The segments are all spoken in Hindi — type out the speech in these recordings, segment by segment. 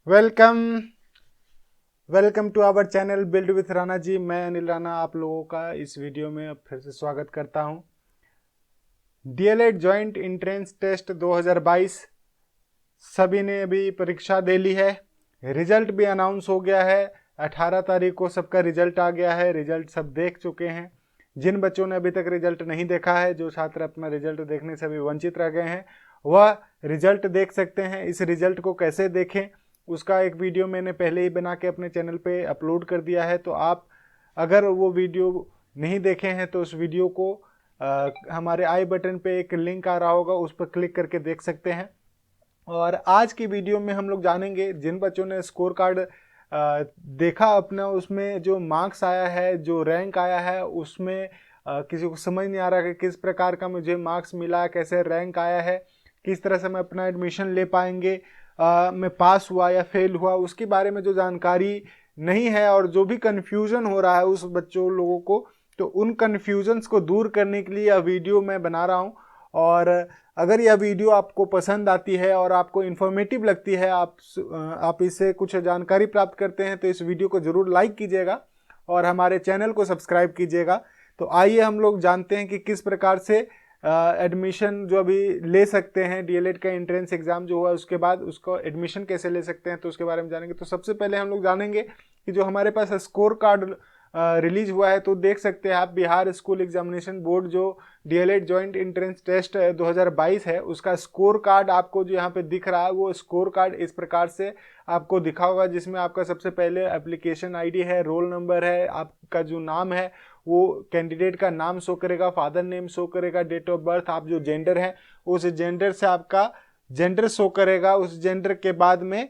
Welcome welcome to our channel build with Rana ji. मैं अनिल राणा आप लोगों का इस वीडियो में फिर से स्वागत करता हूं। डीएलएड जॉइंट एंट्रेंस टेस्ट 2022 सभी ने अभी परीक्षा दे ली है। रिजल्ट भी अनाउंस हो गया है। 18 तारीख को सबका रिजल्ट आ गया है। रिजल्ट सब देख चुके हैं। जिन बच्चों ने अभी तक रिजल्ट नहीं देखा है, जो छात्र अपना रिजल्ट देखने से अभी वंचित रह गए हैं, वह रिजल्ट देख सकते हैं। इस रिजल्ट को कैसे देखें उसका एक वीडियो मैंने पहले ही बना के अपने चैनल पे अपलोड कर दिया है। तो आप अगर वो वीडियो नहीं देखे हैं तो उस वीडियो को हमारे आई बटन पे एक लिंक आ रहा होगा, उस पर क्लिक करके देख सकते हैं। और आज की वीडियो में हम लोग जानेंगे जिन बच्चों ने स्कोर कार्ड देखा अपना, उसमें जो मार्क्स आया है, जो रैंक आया है, उसमें किसी को समझ नहीं आ रहा कि किस प्रकार का मुझे मार्क्स मिला, कैसे रैंक आया है, किस तरह से मैं अपना एडमिशन ले पाएंगे, मैं पास हुआ या फेल हुआ, उसके बारे में जो जानकारी नहीं है और जो भी कन्फ्यूज़न हो रहा है उस बच्चों लोगों को, तो उन कन्फ्यूजन्स को दूर करने के लिए यह वीडियो मैं बना रहा हूँ। और अगर यह वीडियो आपको पसंद आती है और आपको इन्फॉर्मेटिव लगती है, आप इससे कुछ जानकारी प्राप्त करते हैं, तो इस वीडियो को ज़रूर लाइक कीजिएगा और हमारे चैनल को सब्सक्राइब कीजिएगा। तो आइए हम लोग जानते हैं कि किस प्रकार से एडमिशन जो अभी ले सकते हैं, डीएलएड का एंट्रेंस एग्जाम जो हुआ उसके बाद उसको एडमिशन कैसे ले सकते हैं, तो उसके बारे में जानेंगे। तो सबसे पहले हम लोग जानेंगे कि जो हमारे पास स्कोर कार्ड रिलीज हुआ है, तो देख सकते हैं आप, बिहार स्कूल एग्जामिनेशन बोर्ड जो डीएलएड जॉइंट एंट्रेंस टेस्ट 2022 है, उसका स्कोर कार्ड आपको जो यहाँ पे दिख रहा है, वो स्कोर कार्ड इस प्रकार से आपको दिखा होगा, जिसमें आपका सबसे पहले एप्लीकेशन आईडी है, रोल नंबर है, आपका जो नाम है वो कैंडिडेट का नाम शो करेगा, फादर नेम शो करेगा, डेट ऑफ बर्थ, आप जो जेंडर है उस जेंडर से आपका जेंडर शो करेगा। उस जेंडर के बाद में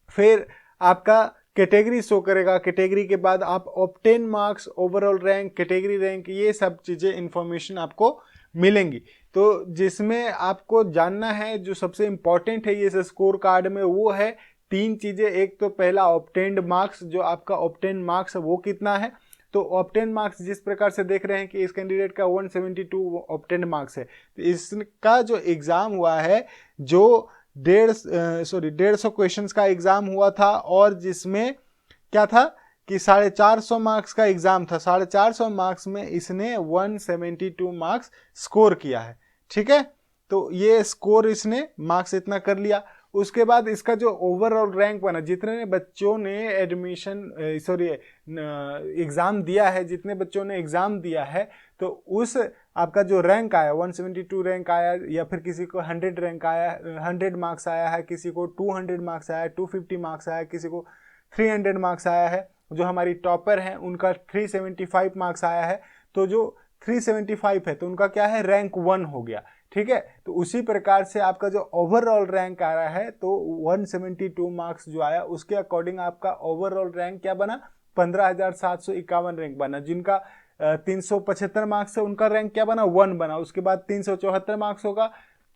फिर आपका कैटेगरी शो करेगा। कैटेगरी के बाद आप obtain marks, overall rank, category rank, ये सब चीज़ें इंफॉर्मेशन आपको मिलेंगी। तो जिसमें आपको जानना है जो सबसे इम्पॉर्टेंट है ये स्कोर कार्ड में, वो है तीन चीज़ें। एक तो पहला ऑब्टेन्ड मार्क्स, जो आपका ऑब्टेन मार्क्स है वो कितना है। तो ऑब्टेन मार्क्स जिस प्रकार से देख रहे हैं कि इस कैंडिडेट का 172 ऑब्टेन मार्क्स है, तो इसका जो एग्ज़ाम हुआ है, जो 150 क्वेश्चंस का एग्जाम हुआ था, और जिसमें क्या था कि 450 मार्क्स का एग्जाम था। 450 मार्क्स में इसने 172 मार्क्स स्कोर किया है। ठीक है, तो ये स्कोर इसने मार्क्स इतना कर लिया। उसके बाद इसका जो ओवरऑल रैंक बना, जितने बच्चों ने एग्ज़ाम दिया है, जितने बच्चों ने एग्ज़ाम दिया है, तो उस आपका जो रैंक आया 172 रैंक आया, या फिर किसी को 100 रैंक आया, 100 मार्क्स आया है, किसी को 200 मार्क्स आया है, 250 मार्क्स आया है, किसी को 300 मार्क्स आया है। जो हमारी टॉपर हैं उनका 375 मार्क्स आया है। तो जो 375 है तो उनका क्या है, रैंक 1 हो गया। ठीक है, तो उसी प्रकार से आपका जो ओवरऑल रैंक आ रहा है, तो 172 मार्क्स जो आया उसके अकॉर्डिंग आपका ओवरऑल रैंक क्या बना, 15,751 रैंक बना। जिनका 375 मार्क्स है उनका रैंक क्या बना, 1 बना। उसके बाद 374 मार्क्स होगा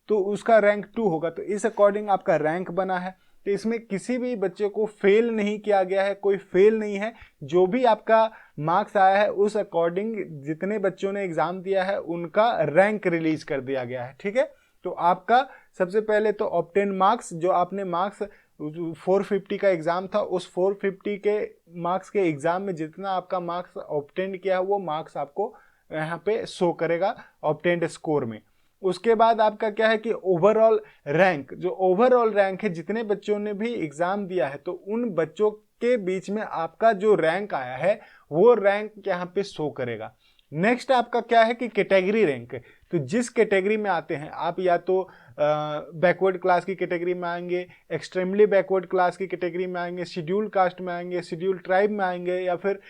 तो उसका रैंक 2 होगा। तो इस अकॉर्डिंग आपका रैंक बना है। तो इसमें किसी भी बच्चे को फेल नहीं किया गया है, कोई फेल नहीं है। जो भी आपका मार्क्स आया है उस अकॉर्डिंग जितने बच्चों ने एग्जाम दिया है उनका रैंक रिलीज कर दिया गया है। ठीक है, तो आपका सबसे पहले तो ऑब्टेन मार्क्स, जो आपने मार्क्स 450 का एग्जाम था, उस 450 के मार्क्स के एग्जाम में जितना आपका मार्क्स ऑब्टेन किया है वो मार्क्स आपको यहाँ पे शो करेगा ऑब्टेन्ड स्कोर में। उसके बाद आपका क्या है कि ओवरऑल रैंक, जो ओवरऑल रैंक है, जितने बच्चों ने भी एग्जाम दिया है, तो उन बच्चों के बीच में आपका जो रैंक आया है वो रैंक यहाँ पे शो करेगा। नेक्स्ट आपका क्या है कि कैटेगरी रैंक। तो जिस कैटेगरी में आते हैं आप, या तो बैकवर्ड क्लास की कैटेगरी में आएंगे, एक्सट्रीमली बैकवर्ड क्लास की कैटेगरी में आएंगे, शेड्यूल कास्ट में आएंगे, शेड्यूल ट्राइब में आएंगे, या फिर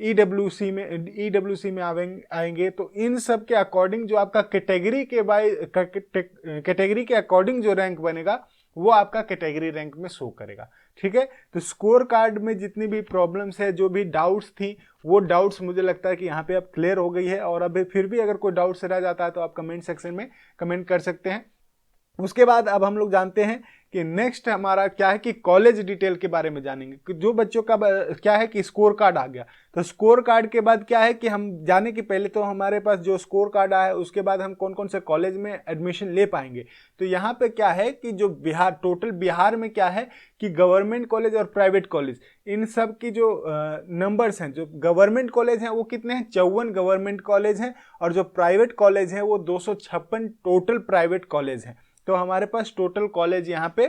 ईडब्ल्यूसी में आएंगे। तो इन सब के अकॉर्डिंग जो आपका कैटेगरी के अकॉर्डिंग जो रैंक बनेगा वो आपका कैटेगरी रैंक में शो करेगा। ठीक है, तो स्कोर कार्ड में जितनी भी प्रॉब्लम्स है, जो भी डाउट्स थी, वो डाउट्स मुझे लगता है कि यहाँ पे अब क्लियर हो गई है। और अभी फिर भी अगर कोई डाउट्स रह जाता है तो आप कमेंट सेक्शन में कमेंट कर सकते हैं। उसके बाद अब हम लोग जानते हैं कि नेक्स्ट हमारा क्या है कि कॉलेज डिटेल के बारे में जानेंगे कि जो बच्चों का क्या है कि स्कोर कार्ड आ गया, तो स्कोर कार्ड के बाद क्या है कि हम जाने कि पहले तो हमारे पास जो स्कोर कार्ड आया है उसके बाद हम कौन कौन से कॉलेज में एडमिशन ले पाएंगे। तो यहाँ पे क्या है कि जो बिहार, टोटल बिहार में क्या है कि गवर्नमेंट कॉलेज और प्राइवेट कॉलेज, इन सब की जो नंबर्स हैं, जो गवर्नमेंट कॉलेज हैं वो कितने हैं, 54 गवर्नमेंट कॉलेज हैं, और जो प्राइवेट कॉलेज हैं वो 256 टोटल प्राइवेट कॉलेज हैं। तो हमारे पास टोटल कॉलेज यहाँ पे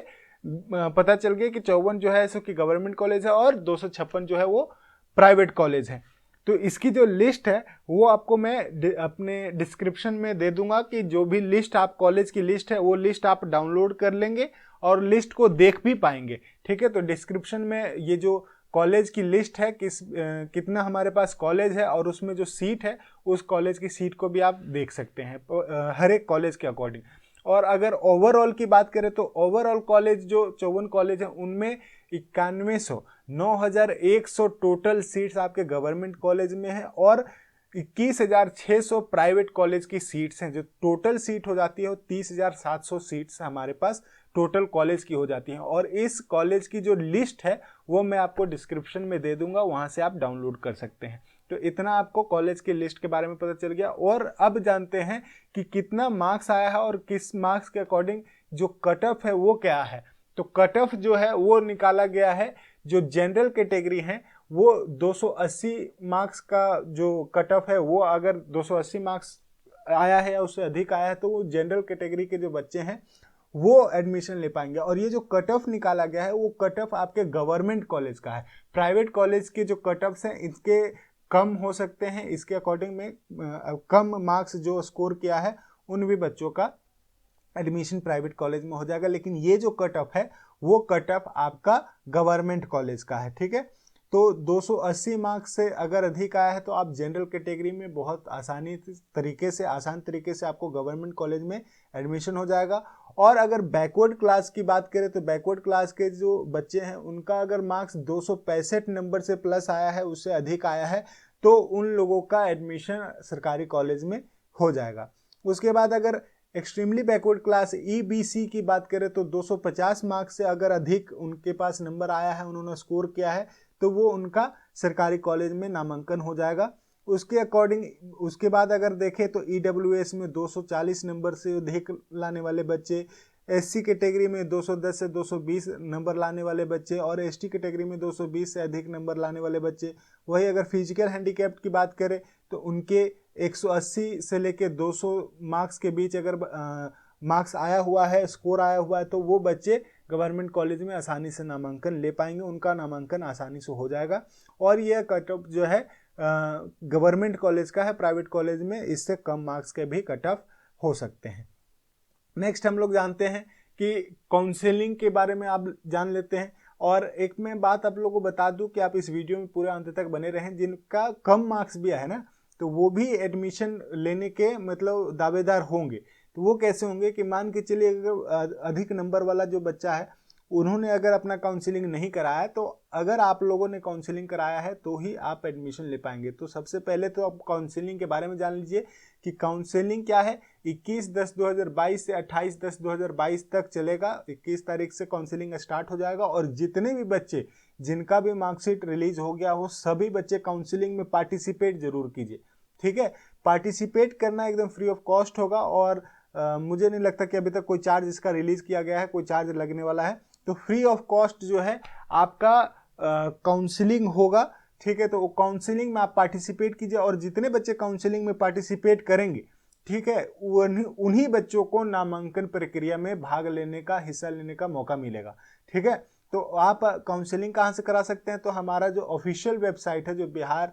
पता चल गया कि 54 जो है सो कि गवर्नमेंट कॉलेज है और 256 जो है वो प्राइवेट कॉलेज है। तो इसकी जो लिस्ट है वो आपको मैं अपने डिस्क्रिप्शन में दे दूंगा कि जो भी लिस्ट आप कॉलेज की लिस्ट है वो लिस्ट आप डाउनलोड कर लेंगे और लिस्ट को देख भी पाएंगे। ठीक है, तो डिस्क्रिप्शन में ये जो कॉलेज की लिस्ट है कितना हमारे पास कॉलेज है और उसमें जो सीट है उस कॉलेज की सीट को भी आप देख सकते हैं हर एक कॉलेज के अकॉर्डिंग। और अगर ओवरऑल की बात करें तो ओवरऑल कॉलेज जो 54 कॉलेज है उनमें 9100 9100 टोटल सीट्स आपके गवर्नमेंट कॉलेज में है और 21,600 प्राइवेट कॉलेज की सीट्स हैं। जो टोटल सीट हो जाती है वो 30,700 सीट्स हमारे पास टोटल कॉलेज की हो जाती हैं। और इस कॉलेज की जो लिस्ट है वो मैं आपको डिस्क्रिप्शन में दे दूंगा, वहां से आप डाउनलोड कर सकते हैं। तो इतना आपको कॉलेज की लिस्ट के बारे में पता चल गया। और अब जानते हैं कि कितना मार्क्स आया है और किस मार्क्स के अकॉर्डिंग जो कट ऑफ है वो क्या है। तो कट ऑफ जो है वो निकाला गया है, जो जनरल कैटेगरी है वो 280 मार्क्स का जो कट ऑफ है वो अगर 280 मार्क्स आया है या उससे अधिक आया है तो वो जनरल कैटेगरी के जो बच्चे हैं वो एडमिशन ले पाएंगे। और ये जो कट ऑफ निकाला गया है वो कट ऑफ आपके गवर्नमेंट कॉलेज का है। प्राइवेट कॉलेज के जो कट ऑफ्स हैं इसके कम हो सकते हैं, इसके अकॉर्डिंग में कम मार्क्स जो स्कोर किया है उन भी बच्चों का एडमिशन प्राइवेट कॉलेज में हो जाएगा। लेकिन ये जो कट ऑफ है वो कट ऑफ आपका गवर्नमेंट कॉलेज का है। ठीक है, तो 280 मार्क्स से अगर अधिक आया है तो आप जनरल कैटेगरी में बहुत आसान तरीके से आपको गवर्नमेंट कॉलेज में एडमिशन हो जाएगा। और अगर बैकवर्ड क्लास की बात करें तो बैकवर्ड क्लास के जो बच्चे हैं उनका अगर मार्क्स 265 नंबर से प्लस आया है, उससे अधिक आया है, तो उन लोगों का एडमिशन सरकारी कॉलेज में हो जाएगा। उसके बाद अगर एक्सट्रीमली बैकवर्ड क्लास EBC की बात करें तो 250 मार्क्स से अगर अधिक उनके पास नंबर आया है, उन्होंने स्कोर किया है, तो वो उनका सरकारी कॉलेज में नामांकन हो जाएगा। उसके अकॉर्डिंग उसके बाद अगर देखें तो EWS में 240 नंबर से अधिक लाने वाले बच्चे, SC कैटेगरी में 210 से 220 नंबर लाने वाले बच्चे और ST कैटेगरी में 220 से अधिक नंबर लाने वाले बच्चे। वही अगर फिजिकल हैंडीकैप्ड की बात करें तो उनके 180 से लेके 200 मार्क्स के बीच अगर मार्क्स आया हुआ है, स्कोर आया हुआ है, तो वो बच्चे गवर्नमेंट कॉलेज में आसानी से नामांकन ले पाएंगे, उनका नामांकन आसानी से हो जाएगा। और यह कट ऑफ जो है गवर्नमेंट कॉलेज का है, प्राइवेट कॉलेज में इससे कम मार्क्स के भी कट ऑफ हो सकते हैं। नेक्स्ट हम लोग जानते हैं कि काउंसलिंग के बारे में आप जान लेते हैं। और एक मैं बात आप लोगों को बता दूं कि आप इस वीडियो में पूरे अंत तक बने रहें, जिनका कम मार्क्स भी है ना तो वो भी एडमिशन लेने के मतलब दावेदार होंगे। तो वो कैसे होंगे कि मान के चलिए अगर अधिक नंबर वाला जो बच्चा है उन्होंने अगर अपना काउंसलिंग नहीं कराया है, तो अगर आप लोगों ने काउंसलिंग कराया है तो ही आप एडमिशन ले पाएंगे। तो सबसे पहले तो आप काउंसलिंग के बारे में जान लीजिए कि काउंसलिंग क्या है। 21/10/2022 से 28/10/2022 तक चलेगा। 21 तारीख से काउंसलिंग स्टार्ट हो जाएगा और जितने भी बच्चे जिनका भी मार्कशीट रिलीज हो गया हो सभी बच्चे काउंसलिंग में पार्टिसिपेट जरूर कीजिए। ठीक है, पार्टिसिपेट करना एकदम फ्री ऑफ कॉस्ट होगा और मुझे नहीं लगता कि अभी तक कोई चार्ज इसका रिलीज किया गया है, कोई चार्ज लगने वाला है। तो फ्री ऑफ कॉस्ट जो है आपका काउंसलिंग होगा। ठीक है, तो काउंसलिंग में आप पार्टिसिपेट कीजिए और जितने बच्चे काउंसलिंग में पार्टिसिपेट करेंगे, ठीक है, उन्हीं बच्चों को नामांकन प्रक्रिया में भाग लेने का, हिस्सा लेने का मौका मिलेगा। ठीक है, तो आप काउंसलिंग कहाँ से करा सकते हैं, तो हमारा जो ऑफिशियल वेबसाइट है, जो बिहार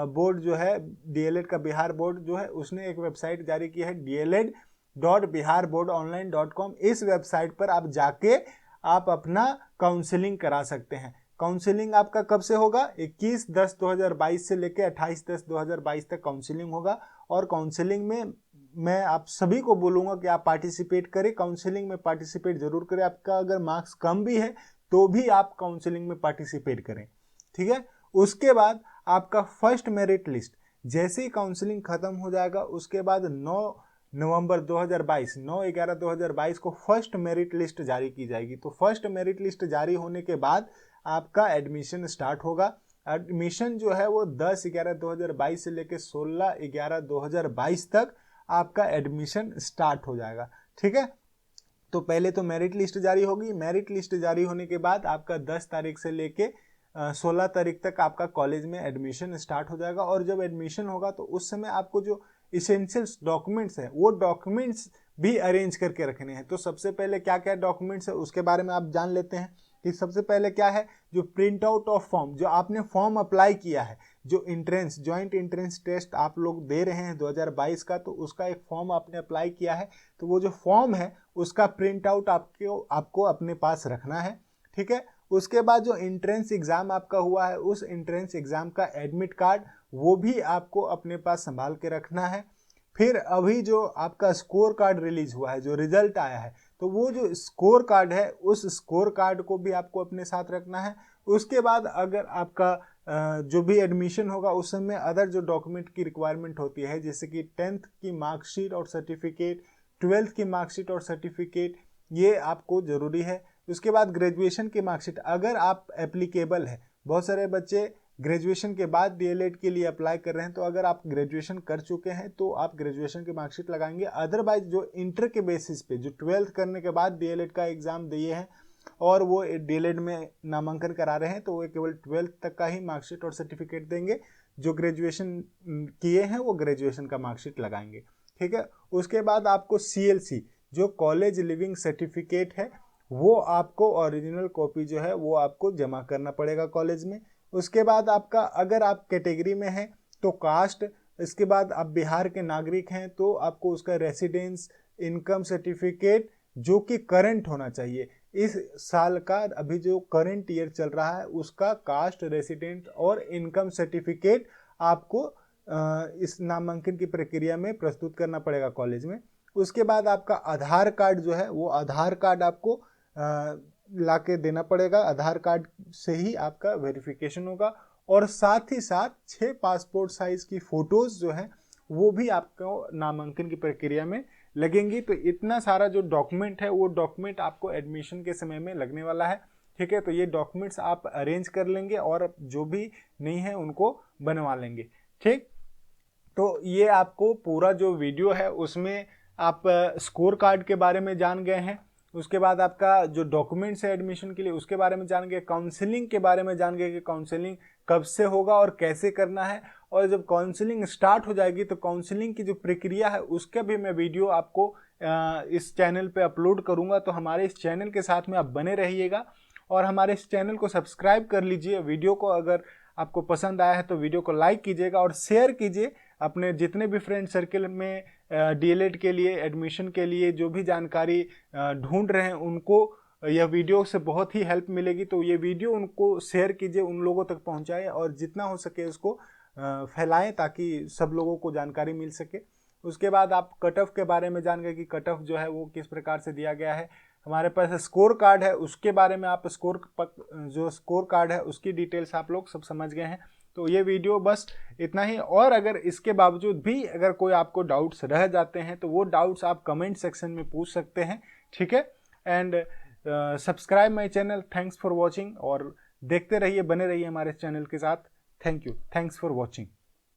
बोर्ड जो है DLED का बिहार बोर्ड जो है उसने एक वेबसाइट जारी की है DLED.biharboardonline.com। इस वेबसाइट पर आप जाके आप अपना काउंसलिंग करा सकते हैं। काउंसलिंग आपका कब से होगा, 21/10/2022 से लेकर 28/10/2022 तक काउंसलिंग होगा। और काउंसलिंग में मैं आप सभी को बोलूँगा कि आप पार्टिसिपेट करें, काउंसलिंग में पार्टिसिपेट जरूर करें। आपका अगर मार्क्स कम भी है तो भी आप काउंसलिंग में पार्टिसिपेट करें। ठीक है, उसके बाद आपका फर्स्ट मेरिट लिस्ट जैसे ही काउंसलिंग खत्म हो जाएगा उसके बाद 9 नवंबर 2022 9/11/2022 को फर्स्ट मेरिट लिस्ट जारी की जाएगी। तो फर्स्ट मेरिट लिस्ट जारी होने के बाद आपका एडमिशन स्टार्ट होगा। एडमिशन जो है वो 10/11/2022 से लेकर 16/11/2022 तक आपका एडमिशन स्टार्ट हो जाएगा। ठीक है, तो पहले तो मेरिट लिस्ट जारी होगी। मेरिट लिस्ट जारी होने के बाद आपका 10 तारीख से लेके 16 तारीख तक आपका कॉलेज में एडमिशन स्टार्ट हो जाएगा। और जब एडमिशन होगा तो उस समय आपको जो इसेंशियल्स डॉक्यूमेंट्स है वो डॉक्यूमेंट्स भी अरेंज करके रखने हैं। तो सबसे पहले क्या क्या डॉक्यूमेंट्स है उसके बारे में आप जान लेते हैं कि सबसे पहले क्या है, जो प्रिंट आउट ऑफ फॉर्म, जो आपने फॉर्म अप्लाई किया है, जो इंट्रेंस जॉइंट इंट्रेंस टेस्ट आप लोग दे रहे हैं 2022 का, तो उसका एक फॉर्म आपने अप्लाई किया है, तो वो जो फॉर्म है उसका प्रिंट आउट आपको अपने पास रखना है। ठीक है, उसके बाद जो इंट्रेंस एग्जाम आपका हुआ है उस इंट्रेंस एग्जाम का एडमिट कार्ड वो भी आपको अपने पास संभाल के रखना है। फिर अभी जो आपका स्कोर कार्ड रिलीज हुआ है, जो रिजल्ट आया है, तो वो जो स्कोर कार्ड है उस स्कोर कार्ड को भी आपको अपने साथ रखना है। उसके बाद अगर आपका जो भी एडमिशन होगा उस समय अदर जो डॉक्यूमेंट की रिक्वायरमेंट होती है, जैसे कि 10th की मार्कशीट और सर्टिफिकेट, 12th की मार्कशीट और सर्टिफिकेट, ये आपको ज़रूरी है। उसके बाद ग्रेजुएशन की मार्कशीट अगर आप एप्लीकेबल है, बहुत सारे बच्चे ग्रेजुएशन के बाद डीएलएड के लिए अप्लाई कर रहे हैं, तो अगर आप ग्रेजुएशन कर चुके हैं तो आप ग्रेजुएशन की मार्कशीट लगाएंगे। अदरवाइज जो इंटर के बेसिस पे जो 12th करने के बाद डीएलएड का एग्ज़ाम दिए हैं और वो डीएलएड में नामांकन करा रहे हैं, तो वो केवल 12th तक का ही मार्कशीट और सर्टिफिकेट देंगे। जो ग्रेजुएशन किए हैं वो ग्रेजुएशन का मार्कशीट लगाएंगे। ठीक है, उसके बाद आपको CLC जो कॉलेज लिविंग सर्टिफिकेट है वो आपको ओरिजिनल कॉपी जो है वो आपको जमा करना पड़ेगा कॉलेज में। उसके बाद आपका अगर आप कैटेगरी में हैं तो कास्ट, इसके बाद आप बिहार के नागरिक हैं तो आपको उसका रेसिडेंस इनकम सर्टिफिकेट जो कि करंट होना चाहिए, इस साल का अभी जो करंट ईयर चल रहा है उसका कास्ट, रेसिडेंट और इनकम सर्टिफिकेट आपको इस नामांकन की प्रक्रिया में प्रस्तुत करना पड़ेगा कॉलेज में। उसके बाद आपका आधार कार्ड जो है वो आधार कार्ड आपको ला के देना पड़ेगा। आधार कार्ड से ही आपका वेरिफिकेशन होगा। और साथ ही साथ 6 पासपोर्ट साइज की फ़ोटोज़ जो है वो भी आपको नामांकन की प्रक्रिया में लगेंगी। तो इतना सारा जो डॉक्यूमेंट है वो डॉक्यूमेंट आपको एडमिशन के समय में लगने वाला है। ठीक है, तो ये डॉक्यूमेंट्स आप अरेंज कर लेंगे और जो भी नहीं है उनको बनवा लेंगे। ठीक, तो ये आपको पूरा जो वीडियो है उसमें आप स्कोर कार्ड के बारे में जान गए हैं। उसके बाद आपका जो डॉक्यूमेंट्स है एडमिशन के लिए उसके बारे में जान गए, काउंसलिंग के बारे में जान गए कि काउंसलिंग कब से होगा और कैसे करना है। और जब काउंसलिंग स्टार्ट हो जाएगी तो काउंसलिंग की जो प्रक्रिया है उसका भी मैं वीडियो आपको इस चैनल पे अपलोड करूंगा। तो हमारे इस चैनल के साथ में आप बने रहिएगा और हमारे इस चैनल को सब्सक्राइब कर लीजिए। वीडियो को अगर आपको पसंद आया है तो वीडियो को लाइक कीजिएगा और शेयर कीजिए अपने जितने भी फ्रेंड सर्कल में डीएलएड के लिए एडमिशन के लिए जो भी जानकारी ढूंढ रहे हैं उनको यह वीडियो से बहुत ही हेल्प मिलेगी। तो ये वीडियो उनको शेयर कीजिए, उन लोगों तक पहुंचाएं और जितना हो सके उसको फैलाएं ताकि सब लोगों को जानकारी मिल सके। उसके बाद आप कट ऑफ के बारे में जान गए कि कट ऑफ जो है वो किस प्रकार से दिया गया है। हमारे पास स्कोर कार्ड है उसके बारे में आप जो स्कोर कार्ड है उसकी डिटेल्स आप लोग सब समझ गए हैं। तो ये वीडियो बस इतना ही। और अगर इसके बावजूद भी अगर कोई आपको डाउट्स रह जाते हैं तो वो डाउट्स आप कमेंट सेक्शन में पूछ सकते हैं। ठीक है, and subscribe my channel. Thanks for watching और देखते रहिए, बने रहिए हमारे चैनल के साथ। Thank you, thanks for watching.